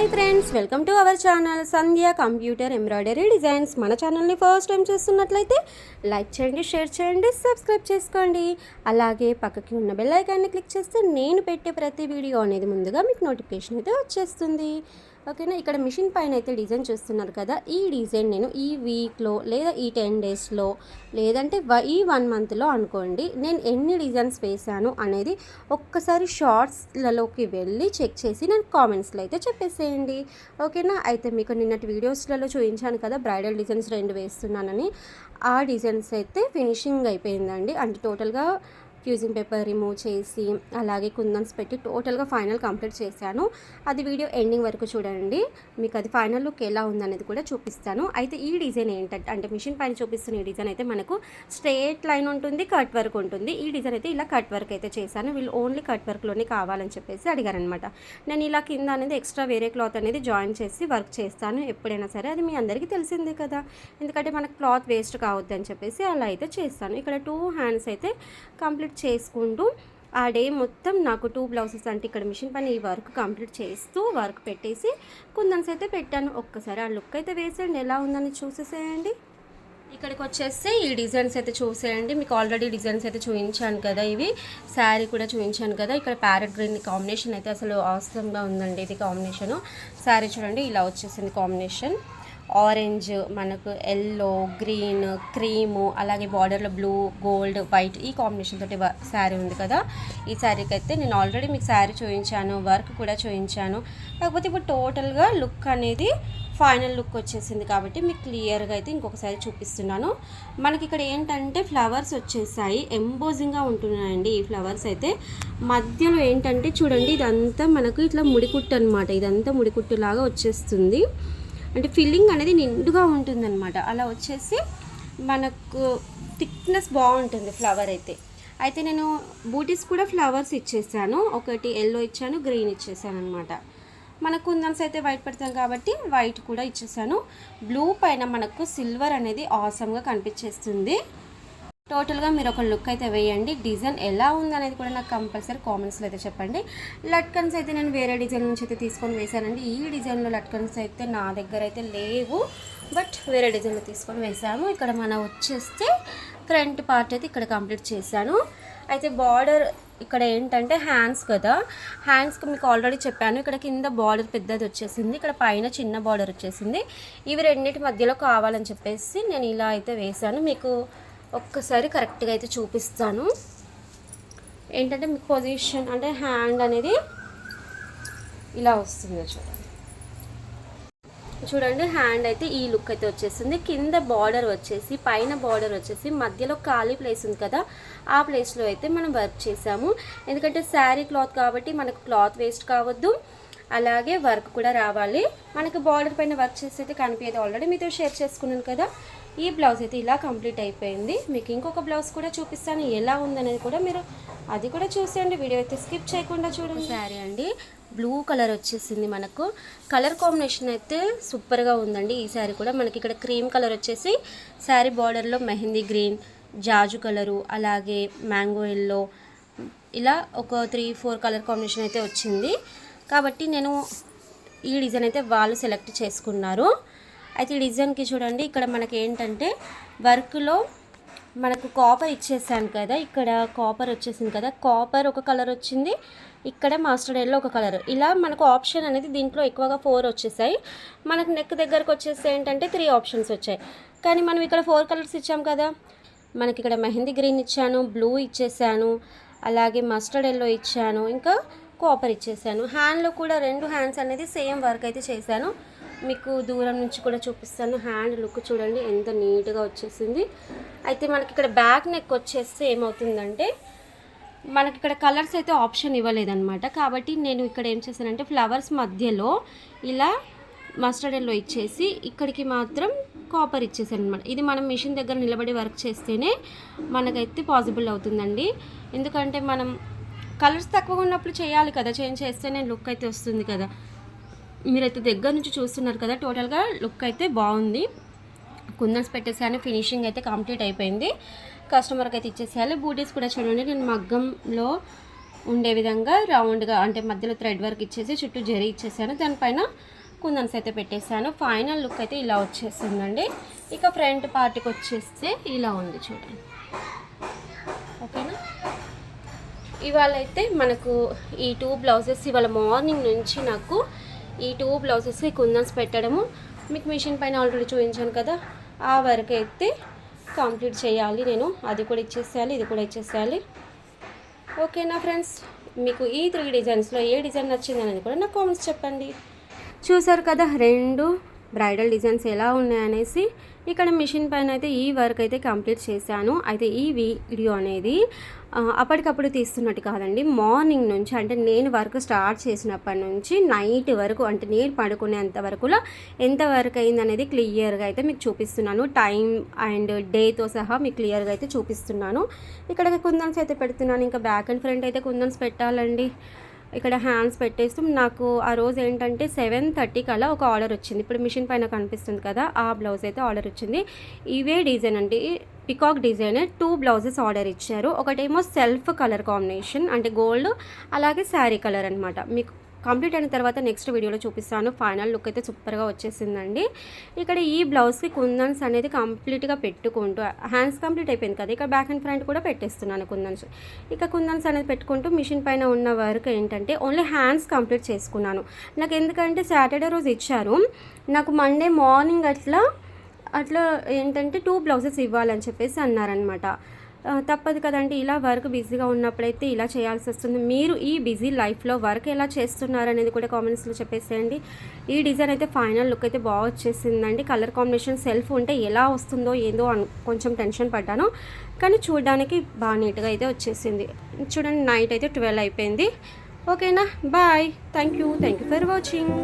Hi friends, welcome to our channel Sandhya computer embroidery designs. మన ఛానల్ని first time చూస్తున్నట్లయితే like చేయండి, share చేయండి, సబ్స్క్రైబ్ చేసుకోండి. అలాగే పక్కకి ఉన్న బెల్ ఐకాన్ని క్లిక్ చేస్తే నేను పెట్టే ప్రతి వీడియో అనేది ముందుగా మీకు నోటిఫికేషన్ అయితే వచ్చేస్తుంది. ఓకేనా. ఇక్కడ మిషన్ పైన అయితే డిజైన్ చూస్తున్నారు కదా, ఈ డిజైన్ నేను ఈ వీక్లో లేదా ఈ 10 డేస్లో లేదంటే ఈ 1 మంత్లో అనుకోండి, నేను ఎన్ని డిజైన్స్ వేసాను అనేది ఒక్కసారి షార్ట్స్లలోకి వెళ్ళి చెక్ చేసి నేను కామెంట్స్లో అయితే చెప్పేసేయండి. ఓకేనా. అయితే మీకు నిన్నటి వీడియోస్లలో చూపించాను కదా, బ్రైడల్ డిజైన్స్ 2 వేస్తున్నానని. ఆ డిజైన్స్ అయితే ఫినిషింగ్ అయిపోయిందండి. అంటే టోటల్గా ఫ్యూజింగ్ పేపర్ రిమూవ్ చేసి అలాగే కుందన్స్ పెట్టి టోటల్గా ఫైనల్ కంప్లీట్ చేశాను. అది వీడియో ఎండింగ్ వరకు చూడండి, మీకు అది ఫైనల్ లుక్ ఎలా ఉందనేది కూడా చూపిస్తాను. అయితే ఈ డిజైన్ ఏంటంటే, అంటే మిషన్ పైన చూపిస్తున్న ఈ డిజైన్ అయితే మనకు స్ట్రేట్ లైన్ ఉంటుంది, కట్ వర్క్ ఉంటుంది. ఈ డిజైన్ అయితే ఇలా కట్ వర్క్ అయితే చేశాను. వీళ్ళు ఓన్లీ కట్ వర్క్లోనే కావాలని చెప్పేసి అడిగారనమాట. నేను ఇలా కింద అనేది ఎక్స్ట్రా వేరే క్లాత్ అనేది జాయిన్ చేసి వర్క్ చేస్తాను ఎప్పుడైనా సరే. అది మీ అందరికీ తెలిసిందే కదా, ఎందుకంటే మనకు క్లాత్ వేస్ట్ కావద్దు అని చెప్పేసి అలా అయితే చేస్తాను. ఇక్కడ 2 హ్యాండ్స్ అయితే కంప్లీట్ చేసుకుంటూ ఆ డే మొత్తం నాకు 2 బ్లౌజెస్ అంటే ఇక్కడ మిషన్ పైన ఈ వర్క్ కంప్లీట్ చేస్తూ వర్క్ పెట్టేసి కుందన్స్ అయితే పెట్టాను. ఒక్కసారి ఆ లుక్ అయితే వేసేయండి, ఎలా ఉందని చూసేసేయండి. ఇక్కడికి వచ్చేస్తే ఈ డిజైన్స్ అయితే చూసేయండి. మీకు ఆల్రెడీ డిజైన్స్ అయితే చూపించాను కదా, ఇవి శారీ కూడా చూపించాను కదా. ఇక్కడ ప్యారెట్ గ్రీన్ కాంబినేషన్ అయితే అసలు ఆసమ్గా ఉందండి. ఇది కాంబినేషను శారీ చూడండి, ఇలా వచ్చేసింది కాంబినేషన్. ఆరెంజ్, మనకు ఎల్లో, గ్రీన్, క్రీము, అలాగే బార్డర్లో బ్లూ, గోల్డ్, వైట్ ఈ కాంబినేషన్ తోటి శారీ ఉంది కదా. ఈ శారీకి అయితే నేను ఆల్రెడీ మీకు శారీ చూపించాను, వర్క్ కూడా చూపించాను. కాకపోతే ఇప్పుడు టోటల్గా లుక్ అనేది ఫైనల్ లుక్ వచ్చేసింది కాబట్టి మీకు క్లియర్గా అయితే ఇంకొకసారి చూపిస్తున్నాను. మనకి ఇక్కడ ఏంటంటే ఫ్లవర్స్ వచ్చేసాయి, ఎంబోజింగ్గా ఉంటున్నాయండి ఈ ఫ్లవర్స్ అయితే. మధ్యలో ఏంటంటే చూడండి, ఇదంతా మనకు ఇట్లా ముడికుట్టు అనమాట. ఇదంతా ముడికుట్టు లాగా వచ్చేస్తుంది, అంటే ఫిల్లింగ్ అనేది నిండుగా ఉంటుందన్నమాట. అలా వచ్చేసి మనకు థిక్నెస్ బాగుంటుంది ఫ్లవర్ అయితే. అయితే నేను బూటీస్ కూడా ఫ్లవర్స్ ఇచ్చేసాను, ఒకటి ఎల్లో ఇచ్చాను, గ్రీన్ ఇచ్చేసాను అనమాట. మనకు కుందన్స్ అయితే వైట్ పెడతాం కాబట్టి వైట్ కూడా ఇచ్చేసాను. బ్లూ పైన మనకు సిల్వర్ అనేది ఆసమ్గా కనిపించేస్తుంది. టోటల్గా మీరు ఒక లుక్ అయితే వేయండి. డిజైన్ ఎలా ఉందనేది కూడా నాకు కంపల్సరీ కామెంట్స్లో అయితే చెప్పండి. లట్కన్స్ అయితే నేను వేరే డిజైన్ నుంచి అయితే తీసుకొని వేసానండి. ఈ డిజైన్లో లట్కన్స్ అయితే నా దగ్గర అయితే లేవు, బట్ వేరే డిజైన్లో తీసుకొని వేసాము. ఇక్కడ మనం వచ్చేస్తే ఫ్రంట్ పార్ట్ అయితే ఇక్కడ కంప్లీట్ చేశాను. అయితే బార్డర్ ఇక్కడ ఏంటంటే హ్యాండ్స్ కదా, హ్యాండ్స్కి మీకు ఆల్రెడీ చెప్పాను, ఇక్కడ కింద బార్డర్ పెద్దది వచ్చేసింది, ఇక్కడ పైన చిన్న బార్డర్ వచ్చేసింది. ఇవి రెండింటి మధ్యలో కావాలని చెప్పేసి నేను ఇలా అయితే వేసాను. మీకు ఒక్కసారి కరెక్ట్గా అయితే చూపిస్తాను. ఏంటంటే మీకు పొజిషన్ అంటే హ్యాండ్ అనేది ఇలా వస్తుంది చూడండి. హ్యాండ్ అయితే ఈ లుక్ అయితే వచ్చేసింది. కింద బార్డర్ వచ్చేసి, పైన బార్డర్ వచ్చేసి, మధ్యలో ఖాళీ ప్లేస్ ఉంది కదా, ఆ ప్లేస్లో అయితే మనం వర్క్ చేసాము. ఎందుకంటే శారీ క్లాత్ కాబట్టి మనకు క్లాత్ వేస్ట్ కావద్దు, అలాగే వర్క్ కూడా రావాలి. మనకు బార్డర్ పైన వర్క్ చేసి అయితే కనిపించేది ఆల్రెడీ మీతో షేర్ చేసుకున్నాను కదా. ఈ బ్లౌజ్ అయితే ఇలా కంప్లీట్ అయిపోయింది. మీకు ఇంకొక బ్లౌజ్ కూడా చూపిస్తాను, ఎలా ఉందనేది కూడా మీరు అది కూడా చూసేయండి. వీడియో అయితే స్కిప్ చేయకుండా చూడండి. శారీ అండి బ్లూ కలర్ వచ్చేసింది. మనకు కలర్ కాంబినేషన్ అయితే సూపర్గా ఉందండి. ఈ శారీ కూడా మనకి ఇక్కడ క్రీమ్ కలర్ వచ్చేసి, శారీ బార్డర్లో మెహందీ గ్రీన్, జాజు కలరు, అలాగే మ్యాంగో ఎల్లో, ఇలా ఒక 3-4 కలర్ కాంబినేషన్ అయితే వచ్చింది. కాబట్టి నేను ఈ డిజైన్ అయితే వాళ్ళు సెలెక్ట్ చేసుకున్నారు. అయితే ఈ డిజైన్కి చూడండి, ఇక్కడ మనకి ఏంటంటే వర్క్లో మనకు కాపర్ ఇచ్చేసాను కదా, ఇక్కడ కాపర్ వచ్చేసింది కదా, కాపర్ ఒక కలర్ వచ్చింది, ఇక్కడ మాస్టర్డ్ ఎల్లో ఒక కలర్. ఇలా మనకు ఆప్షన్ అనేది దీంట్లో ఎక్కువగా 4 వచ్చేసాయి. మనకు నెక్ దగ్గరకు వచ్చేసి ఏంటంటే 3 ఆప్షన్స్ వచ్చాయి, కానీ మనం ఇక్కడ 4 కలర్స్ ఇచ్చాం కదా. మనకి ఇక్కడ మెహందీ గ్రీన్ ఇచ్చాను, బ్లూ ఇచ్చేసాను, అలాగే మస్టర్డ్ ఎల్లో ఇచ్చాను, ఇంకా కాపర్ ఇచ్చేసాను. హ్యాండ్లో కూడా 2 హ్యాండ్స్ అనేది సేమ్ వర్క్ అయితే చేశాను. మీకు దూరం నుంచి కూడా చూపిస్తాను. హ్యాండ్ లుక్ చూడండి ఎంత నీట్గా వచ్చేసింది. అయితే మనకి ఇక్కడ బ్యాక్ నెక్ వచ్చేస్తే ఏమవుతుందంటే, మనకి ఇక్కడ కలర్స్ అయితే ఆప్షన్ ఇవ్వలేదన్నమాట. కాబట్టి నేను ఇక్కడ ఏం చేశానంటే ఫ్లవర్స్ మధ్యలో ఇలా మస్టర్డ్ ఎల్లో ఇచ్చేసి ఇక్కడికి మాత్రం కాపర్ ఇచ్చేసాను అనమాట. ఇది మనం మిషన్ దగ్గర నిలబడి వర్క్ చేస్తేనే మనకైతే పాసిబుల్ అవుతుందండి. ఎందుకంటే మనం కలర్స్ తక్కువగా ఉన్నప్పుడు చేయాలి కదా, చేంజ్ చేస్తేనే లుక్ అయితే వస్తుంది కదా. మీరైతే దగ్గర నుంచి చూస్తున్నారు కదా, టోటల్గా లుక్ అయితే బాగుంది. కుందన్స్ పెట్టేసాను, ఫినిషింగ్ అయితే కంప్లీట్ అయిపోయింది. కస్టమర్కి అయితే ఇచ్చేసేయాలి. బూటీస్ కూడా చూడండి, నేను మగ్గంలో ఉండే విధంగా రౌండ్గా అంటే మధ్యలో థ్రెడ్ వర్క్ ఇచ్చేసి చుట్టూ జరీ ఇచ్చేసాను. దానిపైన కుందన్స్ అయితే పెట్టేశాను. ఫైనల్ లుక్ అయితే ఇలా వచ్చేసిందండి. ఇక ఫ్రంట్ పార్ట్కి వచ్చేస్తే ఇలా ఉంది చూడండి. ఓకేనా, ఇవాళ అయితే మనకు ఈ 2 బ్లౌజెస్ ఇవాళ మార్నింగ్ నుంచి నాకు ఈ 2 బ్లౌజెస్కి కుందన్స్ పెట్టడము మీకు మిషన్ పైన ఆల్రెడీ చూపించాను కదా, ఆ వర్క్ అయితే కంప్లీట్ చేయాలి నేను. అది కూడా ఇచ్చేసేయాలి, ఇది కూడా ఇచ్చేసేయాలి. ఓకేనా ఫ్రెండ్స్, మీకు ఈ 3 డిజైన్స్లో ఏ డిజైన్ నచ్చింది అనేది కూడా నాకు కామెంట్స్ చెప్పండి. చూసారు కదా 2 బ్రైడల్ డిజైన్స్ ఎలా ఉన్నాయనేసి. ఇక్కడ మిషన్ పైన అయితే ఈ వర్క్ అయితే కంప్లీట్ చేశాను. అయితే ఈ వీడియో అనేది అప్పటికప్పుడు తీస్తున్నట్టు కాదండి, మార్నింగ్ నుంచి అంటే నేను వర్క్ స్టార్ట్ చేసినప్పటి నుంచి నైట్ వరకు అంటే నేను పడుకునేంత వరకులో ఎంత వర్క్ అయింది అనేది క్లియర్గా అయితే మీకు చూపిస్తున్నాను. టైం అండ్ డేతో సహా మీకు క్లియర్గా అయితే చూపిస్తున్నాను. ఇక్కడ కుందన్స్ అయితే పెడుతున్నాను. ఇంకా బ్యాక్ అండ్ ఫ్రంట్ అయితే కుందన్స్ పెట్టాలండి. ఇక్కడ హ్యాండ్స్ పెట్టేస్తూ నాకు ఆ రోజు ఏంటంటే 7:30 అలా ఒక ఆర్డర్ వచ్చింది. ఇప్పుడు మిషన్ పైన కనిపిస్తుంది కదా, ఆ బ్లౌజ్ అయితే ఆర్డర్ వచ్చింది. ఇవే డిజైన్ అండి, పికాక్ డిజైన్ 2 బ్లౌజెస్ ఆర్డర్ ఇచ్చారు. ఒకటేమో సెల్ఫ్ కలర్ కాంబినేషన్ అంటే గోల్డ్, అలాగే శారీ కలర్ అనమాట. మీకు కంప్లీట్ అయిన తర్వాత నెక్స్ట్ వీడియోలో చూపిస్తాను. ఫైనల్ లుక్ అయితే సూపర్గా వచ్చేసిందండి. ఇక్కడ ఈ బ్లౌజ్కి కుందన్స్ అనేది కంప్లీట్గా పెట్టుకుంటూ హ్యాండ్స్ కంప్లీట్ అయిపోయింది కదా, ఇక బ్యాక్ అండ్ ఫ్రంట్ కూడా పెట్టేస్తున్నాను కుందన్స్. ఇక కుందన్స్ అనేది పెట్టుకుంటూ మిషన్ పైన ఉన్న వర్క్ ఏంటంటే ఓన్లీ హ్యాండ్స్ కంప్లీట్ చేసుకున్నాను. నాకు ఎందుకంటే సాటర్డే రోజు ఇచ్చారు, నాకు మండే మార్నింగ్ అట్లా ఏంటంటే 2 బ్లౌజెస్ ఇవ్వాలని చెప్పేసి అన్నారనమాట. తప్పదు కదండి, ఇలా వర్క్ బిజీగా ఉన్నప్పుడైతే ఇలా చేయాల్సి వస్తుంది. మీరు ఈ బిజీ లైఫ్లో వర్క్ ఎలా చేస్తున్నారు అనేది కూడా కామెంట్స్లో చెప్పేసేయండి. ఈ డిజైన్ అయితే ఫైనల్ లుక్ అయితే బాగా వచ్చేసిందండి. కలర్ కాంబినేషన్ సెల్ఫ్ ఉంటే ఎలా వస్తుందో ఏందో కొంచెం టెన్షన్ పడ్డాను, కానీ చూడడానికి బాగా నీట్గా అయితే వచ్చేసింది. చూడండి, నైట్ అయితే 12 అయిపోయింది. ఓకేనా, bye, thank you for watching.